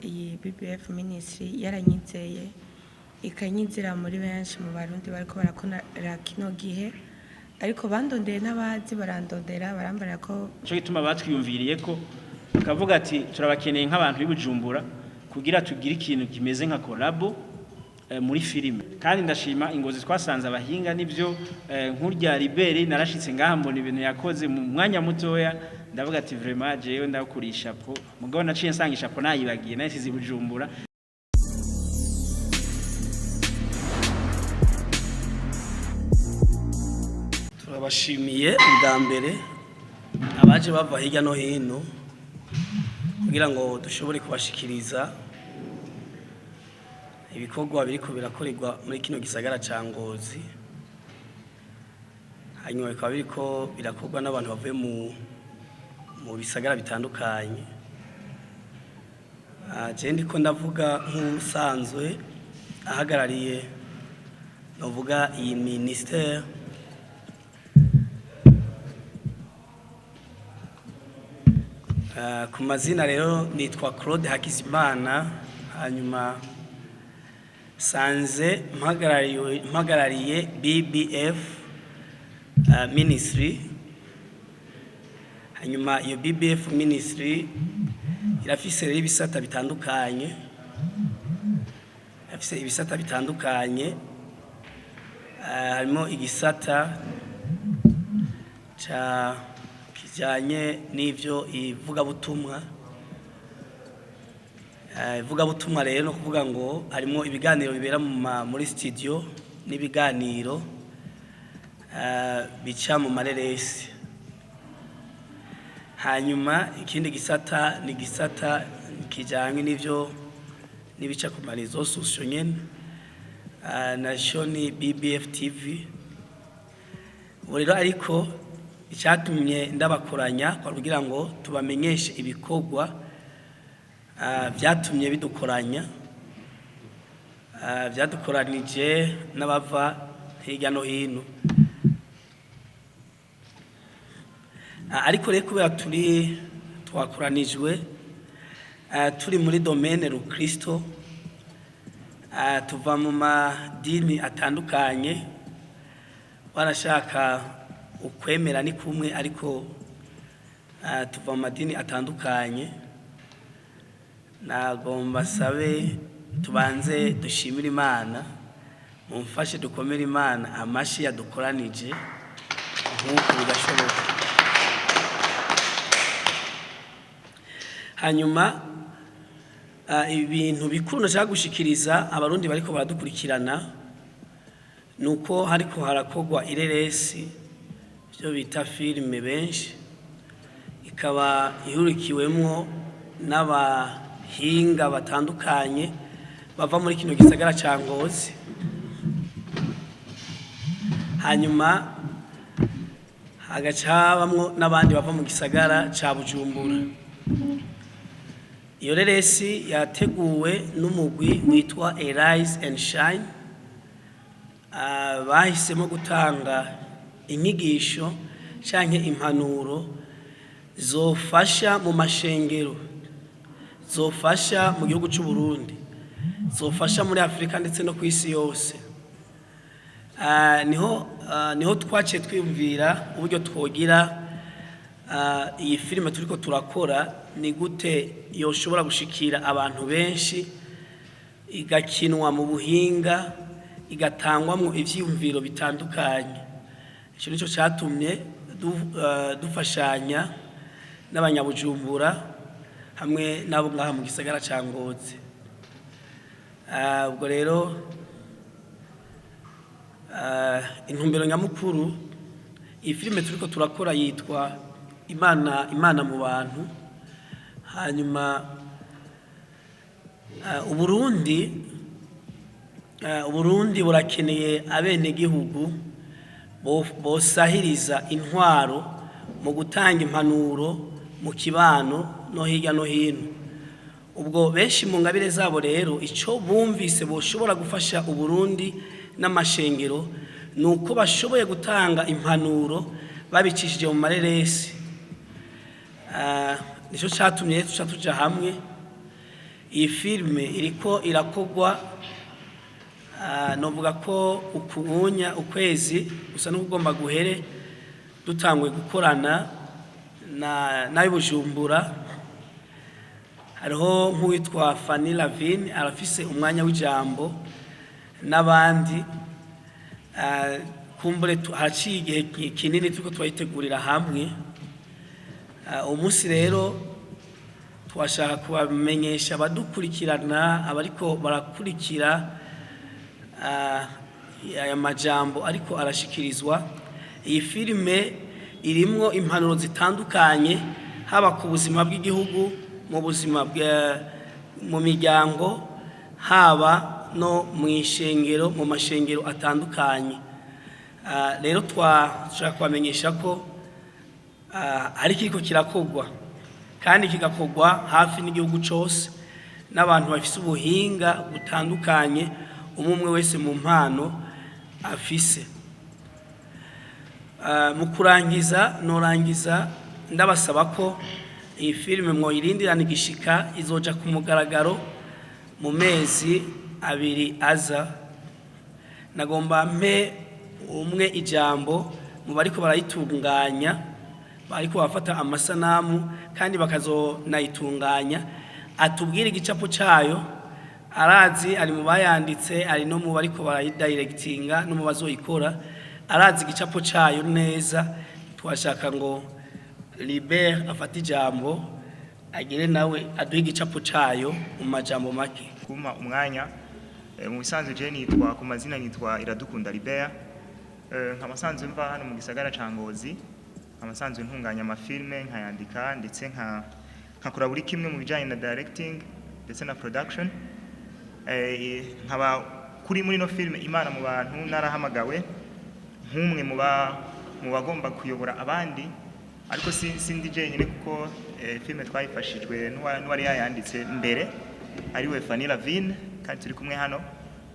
iyi BBF Ministry yaranyizeye ikanyizira muri benshi mu barundi bariko barakora kino gihe, ariko bandondeye n'abazi barandondera barambara ko cyo gituma batwiyumviriye ko kavuga ati turabakeneye nk'abantu b'Ibujumbura kugira tugire ikintu kimeze nka collabo muri filime. Kandi ndashima Ingozi twasanze abahinga nivyo nkurya Liberi narashitse ngaha mbona ibintu yakoze mu mwanya mutoya, ndavuga ati vraiment jewe ndakurisha po mugabo naciye nsangisha po nayibagiye nasize Ibujumbura. Turabashimiye bwa mbere abaje bava hirya no hino kugira ngo dushobore kubashikiriza ibikorwa biriko birakorerwa muri kino gisagara ca Ngozi, hanyuma bikaba biriko birakorwa n'abantu bavuye mu bisagara bitandukanye. Je ndiko ndavuga nk'usanzwe ahagarariye novuga iyi ministère ku mazina rero nitwa Claude Hakizimana, hanyuma sanze mpagarariye BBF Ministry. Hanyuma iyo BBF Ministry irafise rero ibisata bitandukanye, harimo igisata ca kijanye n'ivyo ivugabutumwa. Ivugabutumwa rero no kuvuga ngo harimo ibiganiro bibera muri studio n'ibiganiro bica mu mareresi. Hanyuma ikindi gisata ni gisata kijanye n'ivyo nibica ku marezo social nyene nashoni BBF TV. Rero ariko icyatumye ndabakoranya kugira ngo tubamenyeshe ibikorwa byatumye bidukoranya, byadukoranije n'abava hirya no hino. Ariko rero kubera twakoranijwe turi muri domaine rukristo, tuva mu madini atandukanye, barashaka ukwemera ni kumwe ariko tuva mu madini atandukanye. Nagomba sabe tubanze dushimira Imana, mumfashe dukomere Imana amashi yadukoranije nk'uko bigashoboka. Hanyuma ibintu bikuru nashaka gushikiriza abarundi bariko baradukurikirana nuko hariko harakogwa ireresi byo bita filime benshi, ikaba ihurikiwemwo n'abahinga batandukanye bava muri kino gisagara ca Ngozi. Hanyuma hagacabamwo n'abandi bava mu gisagara ca Bujumbura. Iyo reresi yateguwe n'umugwi witwa Arise and Shine, bahisemo gutanga inyigisho canke impanuro zofasha mu mashengero, zofasha mu gihugu cy'u Burundi, zofasha muri Afrika ndetse no kw'isi yose. Niho twaciye twiyumvira uburyo twogira iyi filime turiko turakora ni gute yoshobora gushikira abantu benshi, igakinwa mu buhinga, igatangwamwo ivyiyumviro bitandukanye. Ico nico catumye dufashanya n'abanyabujumbura hamwe n'abo ngaha mu gisagara ca Ngozi. Ubwo rero intumbero nyamukuru iyi filime turiko turakora yitwa Imana mu bantu. Hanyuma Uburundi burakeneye abenegihugu bosahiriza intwaro mu gutanga impanuro mu kibano no hirya no hino. Ubwo benshi mu ngabire zabo rero ico bumvise boshobora gufasha Uburundi n'amashengero nuko bashoboye gutanga impanuro babicishije mu mareresi. Nico catumye tuja hamwe iyi filime iriko irakogwa novuga ko ukubunya ukwezi gusa n'ugomba guhere dutangwe gukorana nayo Bujumbura. Hariho nk'uwitwa Fanny Lavine arafise umwanya w'ijambo n'abandi kumbure haciye igihe kinini turiko twayitegurira hamwe. Umunsi rero twashaka kubamenyesha abadukurikirana abariko barakurikira aya majambo ariko arashikirizwa. Iyi filime irimwo impanuro zitandukanye haba ku buzima bw'igihugu, mu buzima mu miryango, haba no mu ishengero, mu mashengero atandukanye. Rero twashaka kubamenyesha ko ari kiriko kirakogwa kandi kigakogwa hafi n'igihugu cyose n'abantu bafise ubuhinga butandukanye, umwe wese mu mpano afise. Mu kurangiza norangiza ndabasaba ko iyi filime mwoyirindirana igishika, izoja ku mugaragaro mu mezi 2 aza. Nagomba mpe umwe ijambo mu bariko barayitunganya, bariko bafata amasanamu kandi bakazonayitunganya, atubwire igicapo cayo. Arazi ari mu bayanditse, ari no mu bariko barayidirectinga no mu bazoyikora, arazi igicapo cayo neza. Twashaka ngo Libert afata ijambo agire nawe aduhe igicapo cayo mu majambo make. Kuma umwanya mu bisanzwe je nitwa ku mazina nitwa Iradukunda Libert. Nkamasanzwe mva hano mu gisagara ca Ngozi, nkamasanzwe ntunganya amafilme nkayandika ndetse nkakora buri kimwe mu bijanye na directing ndetse na production. Nkaba kuri muri no filme Imana mu bantu narahamagawe nk'umwe mu bagomba kuyobora abandi, ariko sindi jenyine kuko filme twayifashijwe n'uwari yayanditse mbere ariwe Fanny Lavine, kandi turi kumwe hano.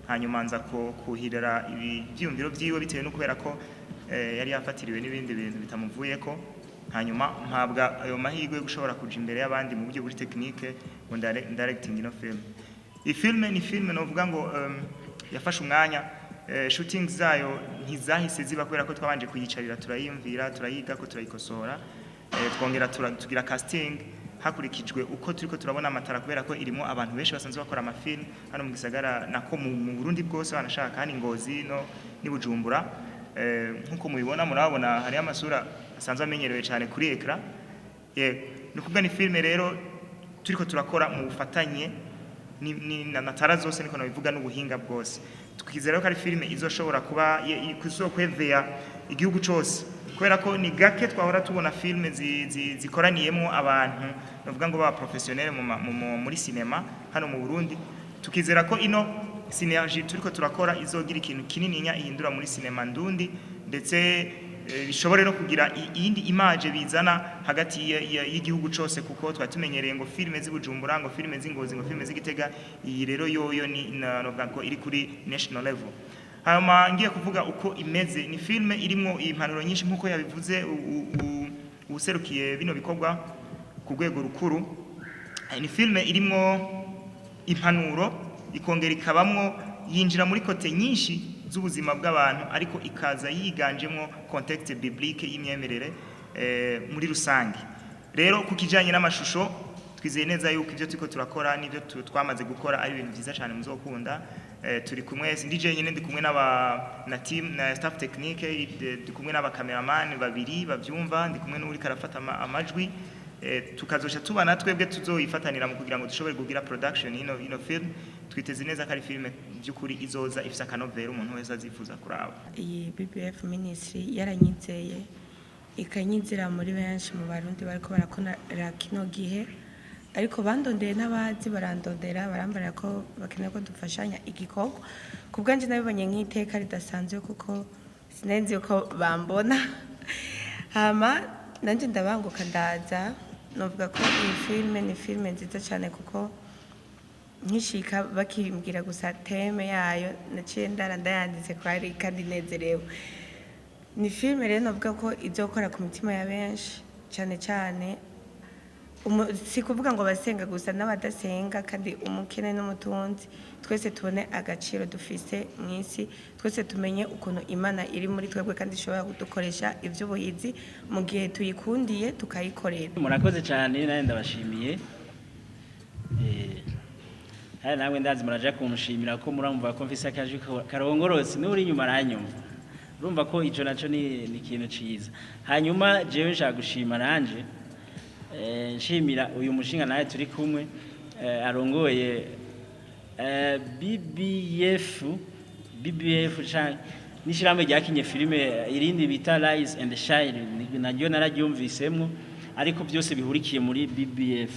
Hanyuma nza kuhirira ibyiyumviro byiwe bitewe no kubera ko yari yafatiriwe n'ibindi bintu bitamuvuyeko. Hanyuma mpabwa ayo mahirwe gushobora kuja imbere y'abandi mu buryo buri technique ngo directing ino film. Iyi filme ni filme novuga ngo yafashe umwanya. Shooting zayo ntizahise ziba kubera ko twabanje kuyicarira turayimvira, turayiga ko turayikosora, twongera tugira casting hakurikijwe uko turiko turabona amatara, kubera ko irimo abantu benshi basanzwe bakora amafilm hano mu gisagara nako mu Burundi bwose banashaka hani Ngozi no ni Bujumbura. Nkuko mubibona murabona hari amasura asanzwe amenyerewe cyane kuri ekra. Nukuvuga ni filme rero turiko turakora mu bufatanye na tara zose, niko nabivuga n'ubuhinga bwose. Tukizera ko ari filme izoshobora kuba kuzokwevea igihugu cyose, kubera ko ni gake twahora tubona filme zikoraniyemo abantu bavuga ngo ba professionnel muri cinema hano mu Burundi. Tukizera ko ino synergie turiko turakora izogira ikintu kinini nya ihindura muri cinema ndundi, ndetse bishobore no kugira iyindi image bizana hagati y'igihugu cyose, kuko twatumenyereye ngo filme z'Ibujumbura, ngo filme z'Ingozi, ngo filme z'Igitega. Iyi rero yoyo ni novuga ko iri kuri national level. Hanyuma ngiye kuvuga uko imeze, ni filme irimo impanuro nyinshi nkuko yabivuze userukiye bino bikorwa ku rwego rukuru. Ni filme irimo impanuro, ikongera ikabamwo yinjira muri kote nyinshi z'ubuzima bw'abantu, ariko ikaza yiganjemo context biblique y'imyemerere muri rusange. Rero kukijanye n'amashusho twizeye neza yuko ivyo turiko turakora n'ivyo twamaze gukora ari ibintu byiza cyane muzokunda. Turi kumwe ndi jenyine, ndi kumwe na team na staff technique, ndi kumwe n'aba cameraman babiri bavyumva, ndi kumwe n'uri karafata amajwi. Tukazosha tubana twebwe tuzoyifatanira mu kugira ngo dushobore kugira production ino film. Twiteze neza ko ari filme by'ukuri izoza ifise akanovera umuntu wese azifuza kuraba. Iyi BBF Ministry yaranyizeye ikanyizira muri benshi mu barundi bariko barakora kino gihe, ariko bandondeye n'abazi barandondera barambara ko bakeneye ko dufashanya igikorwa. Kubwanje nabibonye nk'iteka ridasanzwe kuko sinenzi uko bambona. Hama nanje ndabanguka ndaza, novuga ko iyi filme ni filme nziza cyane kuko nkishika bakimbwira gusa teme yayo naciye ndayanditse kwari kandi nezerewe. Ni filme rero novuga ko izokora ku mitima ya benshi cyane cyane si kuvuga ngo basenga gusa n'abadasenga kandi umukene n'umutunzi twese tubone agaciro dufise mu isi twese tumenye ukuntu Imana iri muri twebwe kandi ishobora kudukoresha iby'ubuhizi mu gihe tuyikundiye tukayikorera. Murakoze cyane nawe ndabashimiye hari namwe ndazi muraje kumushimira ko muramva ko mfise akaje karongorotse n'uri inyuma aranyumva urumva ko ico naco ni ikintu ciza. Hanyuma jewe nshaka gushima nanje nshimira uyu mushinga nawe turi kumwe arongoye BBF nishiramwe ryakinye filime irindi bita Rise and Shine naryo nararyumvisemwo ariko byose bihurikiye muri BBF.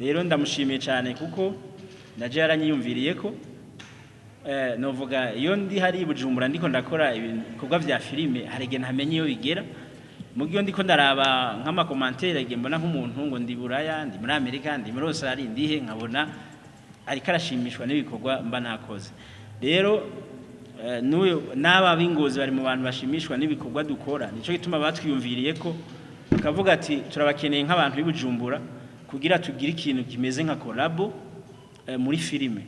Rero ndamushimiye cyane kuko naje yaranyiyumviriye ko novuga iyo ndi hari Bujumbura ndiko ndakora ibikorwa vya filime harege ntamenye iyo bigera mu gihe ndiko ndaraba nk'ama commentaire mbona nk'umuntu ngo ndi Buraya ndi muri Amerika ndi muri Australia ndihe nkabona ariko arashimishwa n'ibikorwa mba nakoze. Rero n'uyo n'aba bingozi bari mu bantu bashimishwa n'ibikorwa dukora nico gituma batwiyumviriye ko bakavuga ati turabakeneye nk'abantu b'Ibujumbura kugira tugire ikintu kimeze nka collabo muri filime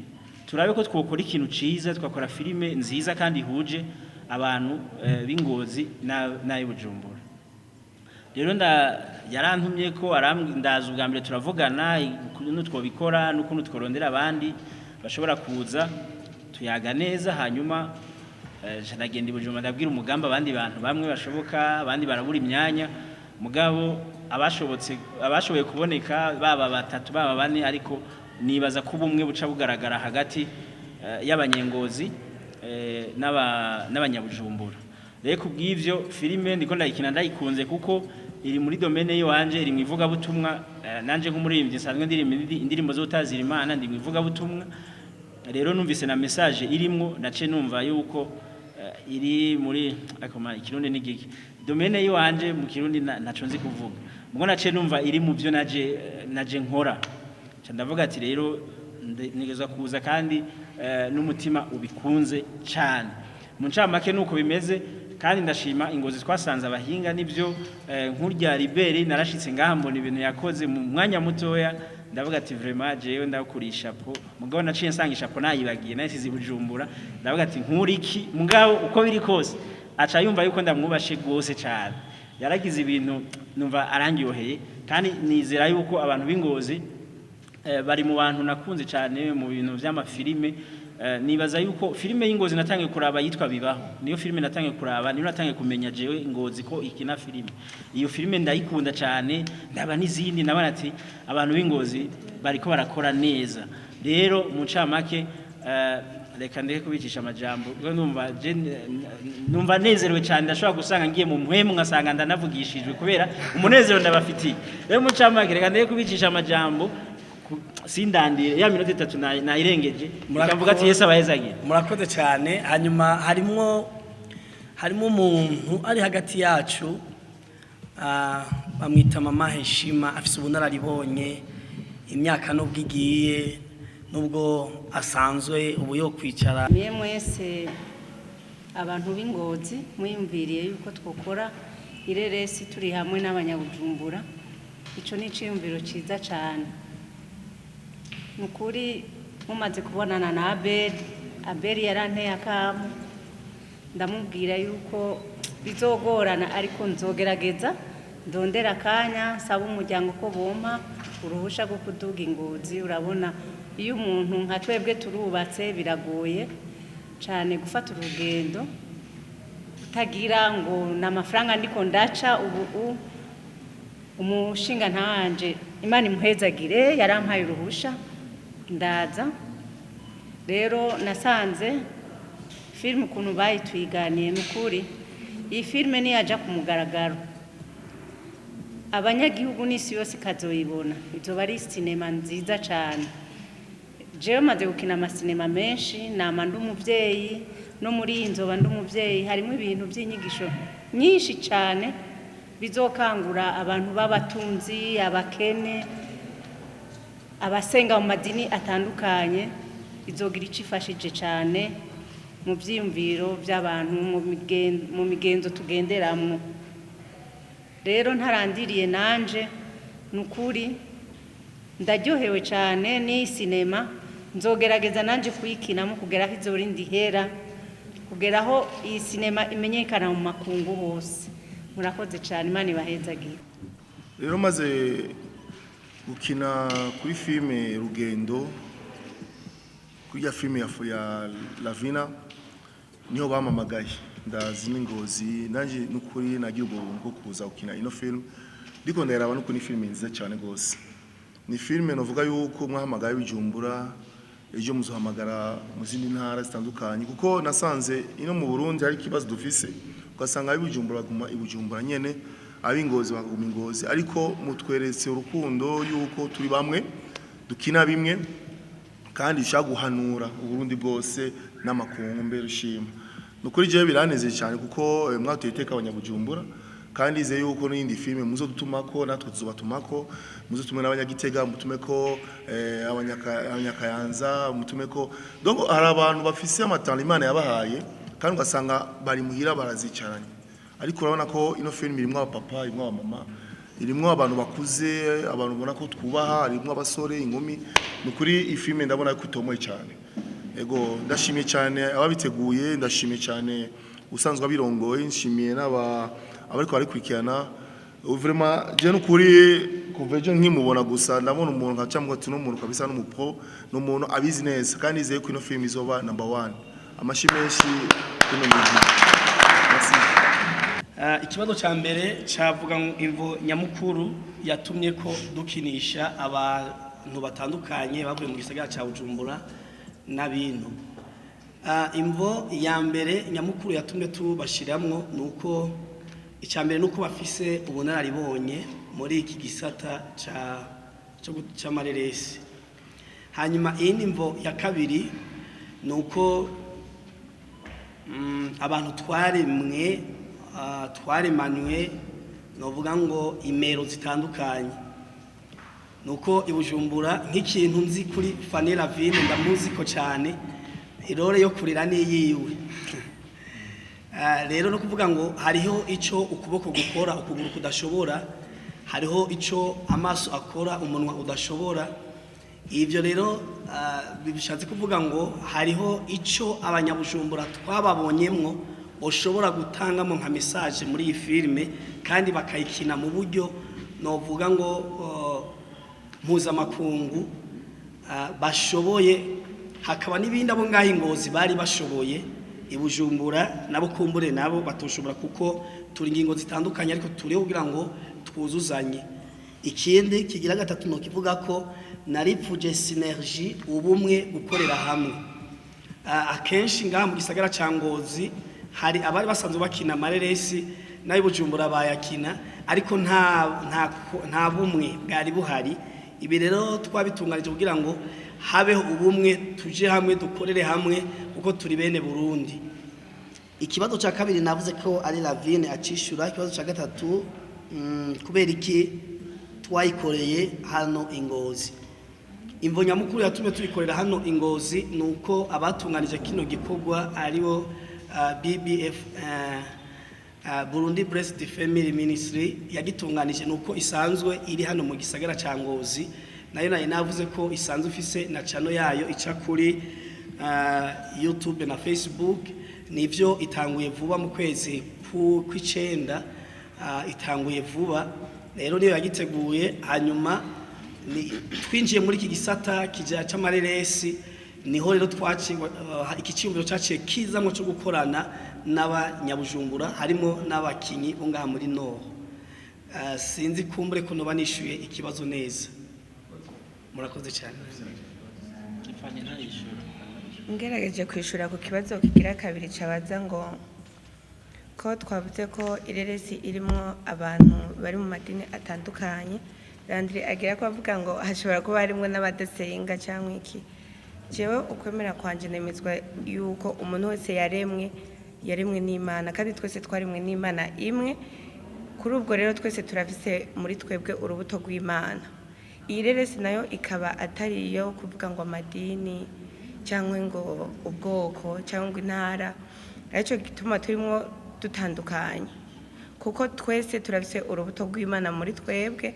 turabe ko twokora ikintu ciza twakora filime nziza kandi ihuje abantu b'ingozi n'ay'Ibujumbura. Rero yarantumye ko ndaza ubwa mbere turavugana ukuntu twobikora n'ukuntu tworondera abandi bashobora kuza tuyaga neza. Hanyuma nagenda Ibujumbura ndabwira umugambi abandi bantu bamwe bashoboka abandi barabura imyanya mugabo abashoboye kuboneka baba batatu baba bane ariko nibaza ko ubumwe buca bugaragara hagati y'abanyengozi n'abanyabujumbura. Rero kubw'ivyo filime ndiko ndayikina ndayikunze kuko iri muri domaine yiwanje iri mwivuga butumwa nanje nk'umuririmbyi nsanzwe indirimbo zo utazira Imana ndi mwivuga butumwa. Rero numvise na message irimwo nace numva yuko iri muri akoma ikirundi n'igiki domaine yiwanje mu kirundi naco nzi kuvuga mugo nace numva iri mu byo naje nkora ndavuga ati rero nigeza kuza kandi n'umutima ubikunze cyane mu ncamake nuko bimeze. Kandi ndashima ingozi twasanze abahinga nivyo nkurya Liberi narashitse ngaha mbona ibintu yakoze mu mwanya mutoya ndavuga ati vraiment jewe ndakurisha po mugabo naciye nsangisha po nayibagiye nasize Bujumbura ndavuga ati nkuriki mugabo uko biri kose aca yumva yuko ndamwubashe gose cyane yaragize ibintu numva arangyoheye kandi nizera yuko abantu b'ingozi bari mu bantu nakunze cyane mu bintu vy'amafilime. Nibaza yuko filime y'ingozi natangiye kuraba yitwa Bibaho niyo filime natangiye kuraba niyo natangiye kumenya jewe ingozi ko ikina filime. Iyo filime ndayikunda cyane ndaba n'izindi nabana ati abantu b'ingozi bariko barakora neza. Rero mu ncamake reka ndeke kubicisha amajambo numva nezerewe cyane ndashobora gusanga ngiye mu mpwemu ngasanga ndanavugishijwe kubera umunezero ndabafitiye. Rero mu ncamake reka ndeke kubicisha amajambo sindandire ya minota 3 nayirengeje ikamvuga ati Yesu abahezagiye. Murakoze cyane. Hanyuma harimo umuntu ari hagati yacu bamwita Mama Heshima afise ubunararibonye imyaka nubwo igiye nubwo asanzwe ubu yo kwicara. Mwe mwese abantu b'ingozi mwiyumviriye yuko twokora ireresi turi hamwe n'abanyabujumbura ico ni ciyumviro ciza cyane. Mukuri mumaze kubonana na Abeli yaranteye akamu ndamubwira yuko bizogorana ariko nzogerageza ndondera akanya saba umuryango ko bompa uruhusha rwo kuduga ingozi. Urabona iyo umuntu nka twebwe turubatse biragoye cyane gufata urugendo utagira ngo n'amafaranga ndiko ndaca ubu umushinga ntanje Imana imuhezagire yarampaye uruhusha ndaza. Rero nasanze filime ukuntu bayitwiganiye mukuri iyi filime niyaja ku mugaragaro abanyagihugu n'isi yose kazoyibona izoba ari sinema nziza cyane. Jewe maze gukina amasinema menshi nama ndumuvyeyi no muri inzoba ndumuvyeyi harimo ibintu by'inyigisho nyinshi cyane bizokangura abantu b'abatunzi abakene abasenga mu madini atandukanye izogira icifashije cyane mu byiyumviro by'abantu mu migenzo tugenderamwo. Rero ntarandiriye nanje nukuri ndaryohewe cyane ni sinema nzogerageza nanje kuyikinamo kugeraho izori ndihera kugeraho iyi sinema imenyekana mu makungu hose murakoze cyane Imana ibahezagiye rero maze gukina kuri filime Rugendo kuri ya filime ya Lavina niho bamamagaye ndazi n'ingozi nanje nukuri nagiye ubwo kuza gukina ino film ndiko ndaraba nuko ni filime nziza cyane gose ni filime novuga yuko mwahamagaye bijumbura ejo muzohamagara mu zindi ntara zitandukanye kuko nasanze ino mu Burundi hari kibazo dufise ugasanga bijumbura baguma ibujumbura nyene abingozi baguma ingozi ariko mutweretse urukundo yuko turi bamwe dukina bimwe kandi shaguhanura Uburundi bwose n'amakungu mbere ushima nukuri je biraneze cyane kuko mwatuyiteka abanyabujumbura kandi ize yuko n'indi filime muzo dutumako natwe tuzobatumako muzo tumwe n'abanyagitega mutumeko abanyakayanza mutumeko donc hari abantu bafise amatanga Imana yabahaye kandi ugasanga bari muhira barazicaranye ariko urabona ko ino film irimo abapapa irimo abamama irimo abantu bakuze abantu ubona ko twubaha irimo abasore inkumi nukuri ifilme ndabona ko itomoye cyane ego ndashimiye cyane ababiteguye ndashimiye cyane usanzwe abirongoye nshimiye abariko barikurikirana vraiment je nukuri kuva ejo nkimubona gusa ndabona umuntu nkacamwe ati n'umuntu kabisa n'umupro n'umuntu abizi neza kandi izeye ko ino film izoba number 1 amashi menshi kuno mujyi ikibazo cya mbere cyavuga imvo nyamukuru yatumye ko dukinisha abantu batandukanye bavuye mu gisagara cya Bujumbura n'abintu imvo ya mbere nyamukuru yatumye tubashiramwo nuko icyambere nuko bafise ubunararibonye muri iki gisata cya mareresi hanyuma iyindi mvo ya kabiri nuko abantu twaremanywe novuga ngo imero zitandukanye nuko ibujumbura nk'ikintu nzi kuri Fanny Lavine ndamuzi ko cyane irore yo kurira niyiwe rero no kuvuga ngo hariho ico ukuboko gukora ukuguru kudashobora hariho ico amaso akora umunwa udashobora ivyo rero bishatse kuvuga ngo hariho ico abanyabujumbura twababonyemwo ushobora gutangamo nka message muri iyi filme kandi bakayikina mu buryo novuga ngo mpuzamakungu bashoboye hakaba n'ibindi abo ngaho ingozi bari bashoboye ibujumbura nabo kumbure nabo batoshobora kuko turi ingingo zitandukanye ariko turiho kugira ngo twuzuzanye ikindi kigira gatatu no kivuga ko naripfuje synergie ubumwe gukorera hamwe akenshi ngaha mu gisagara ca Ngozi hari abari basanzwe bakina mareresi nayo Bujumbura bayakina ariko nta bumwe bwari buhari ibi rero twabitunganije kugira ngo habeho ubumwe tuje hamwe dukorere hamwe kuko turi bene Burundi ikibazo cya kabiri navuze ko ari Lavine acishura ikibazo cya gatatu kubera iki twayikoreye hano Ingozi imvo nyamukuru yatumye tuyikorera hano Ingozi nuko abatunganije kino gikorwa aribo BBF Burundi Blessed Family Ministry yagitunganije nuko isanzwe iri hano mu gisagara ca Ngozi nayo navuze ko isanzwe ifise na channel yayo ica kuri YouTube na Facebook nivyo itanguye vuba mu kwezi kw'icenda itanguye vuba rero niyo yagiteguye hanyuma twinjiye muri iki gisata kija c'amareresi niho rero iki cyumviro cyaciye kizamwe cyo gukorana n'abanyabujumbura harimo n'abakinyi bo ngaha muri no sinzi kumbure ko noba nishuye ikibazo neza murakoze cyane ngerageje kwishura ku kibazo kigira kabiri cabaza ngo ko twavuze ko ireresi irimo abantu bari mu madini atandukanye Landry agira ko avuga ngo hashobora kuba harimo n'abadasenga cyangwa iki jewe ukwemera kwanje nemezwa yuko umuntu wese yaremwe n'Imana kandi twese twarimwe n'Imana imwe kuri ubwo rero twese turafise muri twebwe urubuto rw'Imana iyi reresi nayo ikaba atari iyo kuvuga ngo amadini cyangwa ngo ubwoko cyangwa intara aricyo gituma turimo dutandukanye kuko twese turafise urubuto rw'Imana muri twebwe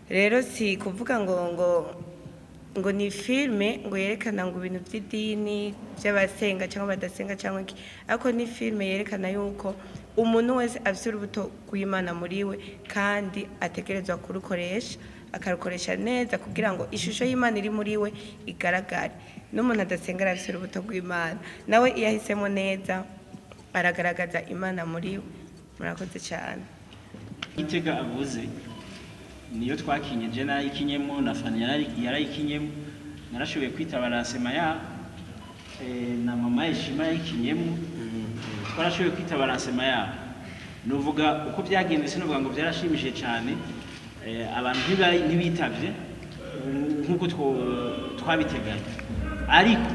rero si kuvuga ngo ni filime ngo yerekana ngo ibintu by'idini by'abasenga cyangwa badasenga cyangwa iki, ariko ni filime yerekana yuko umuntu wese afite urubuto rw'Imana muri we kandi ategerezwa kurukoresha akarukoresha neza kugira ngo ishusho y'Imana iri muri we igaragare. N'umuntu adasenga afite urubuto rw'Imana nawe iyo ahisemo neza aragaragaza Imana muri we. Murakoze cyane. Igitega avuze niyo twakinye je narayikinyemo na Fani yarayikinyemo, narashoboye kwitaba lancement ya na mama Ishima yayikinyemo, twarashoboye kwitaba lancement ya. Nuvuga uko byagenze sinovuga ngo byarashimishije cyane, abantu ntibitavye nkuko twabiteganya, ariko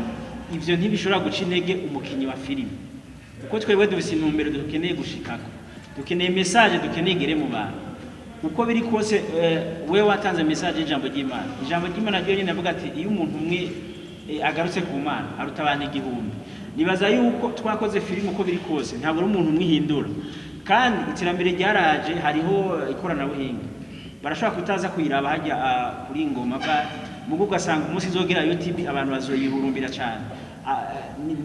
ivyo ntibishobora guca intege umukinyi wa filime, uko twebwe dufise intumbero dukeneye gushikako, dukeneye message, dukeneye igere mu bantu. Uko biri kose wewe watanze message y'ijambo ry'Imana, ijambo ry'Imana ryo nyine avuga ati iyo umuntu umwe agarutse ku Mana aruta abantu igihumbi. Nibaza yuko twakoze filime uko biri kose ntabwo umuntu umwe hindura, kandi iterambere ryaraje, hariho ikoranabuhinga, barashobora kutaza kuyiraba hajya kuri Ngoma ba mugo ugasanga umunsi izogera YouTube abantu bazoyihurumbira cyane.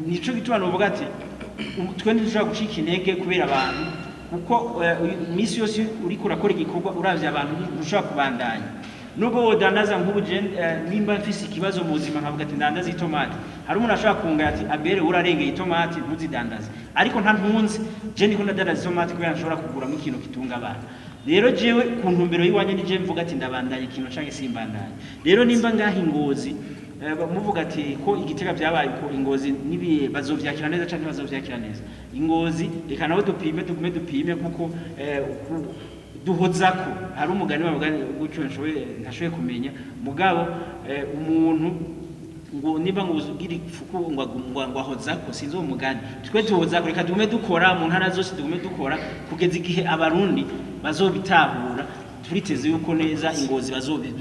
Nico gituma novuga ati twe ntidushobora gucika intege kubera abantu, kuko misi yose uri kurakora igikorwa uravye abantu ushaka kubandanya. Nubwo wodandaza nk'ubu nimba mfise ikibazo mu buzima nkavuga ati ndandaza itomati, hari umuntu ashaka kunga ati abere urarengeye itomati ntuzidandaza, ariko nta ntunzi je ndiko ndadandaza itomati kubera nshobora kuguramo ikintu kitunga abantu. Rero jewe ku ntumbero yiwanye nije mvuga ati ndabandanya ikintu canke simbandanya. Rero nimba ngaha Ingozi muvuga ati ko Igitega byabaye ko Ingozi nibi bazovyakira neza canke bazovyakira neza, Ingozi reka nawe dugume dupime kuko duhozako hari umugani bavuga gutyo ntashoboye kumenya mugabo umuntu ngo niba ngo uzugira ifuku ngo ahozako sinzo umugani, twe tuhozako reka dugume dukora mu ntara zose, dugume dukora kugeza igihe abarundi bazobitahura. Turiteze yuko neza Ingozi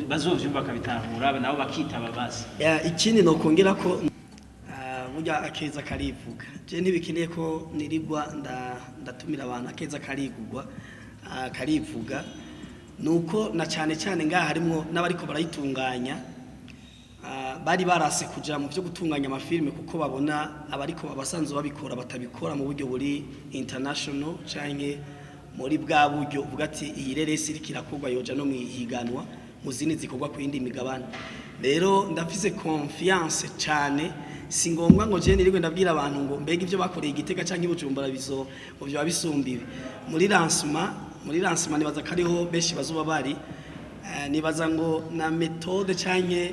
bazovyumva bakabitahura nabo bakitaba basi. Ikindi no kongera ko burya akeza karivuga, je ntibikeneye ko nirigwa ndatumira abantu akeza karigugwa karivuga, nuko na cyane ngaha harimo n'abariko barayitunganya bari barase kuja mu byo gutunganya amafilme, kuko babona abariko babasanzwe babikora batabikora mu buryo buri international canke muri bwa buryo uvuga ati iyi reresi iri kirakorwa yoja no mwihiganwa mu zindi zikorwa ku yindi migabane. Rero ndafise confiance cyane, si ngombwa ngo je nirigwe ndabwira abantu ngo mbega ivyo bakoreye Igitega canke Bujumbura bizo mu byo babisumbiwe. Muri lancement nibaza kariho benshi bazuba bari, nibaza ngo na méthode canke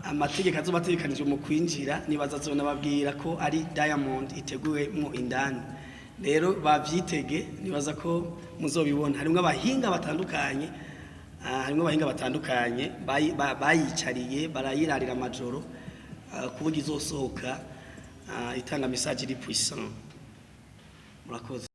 amategeko azobategekanijwe mu kwinjira, nibaza zona babwira ko ari Diamond iteguwe mu indani. Rero bavyitege, nibaza ko muzobibona. Harimo abahinga batandukanye bayicariye barayirarira amajoro kuburyo izosohoka itanga message iri puissant. Murakoze.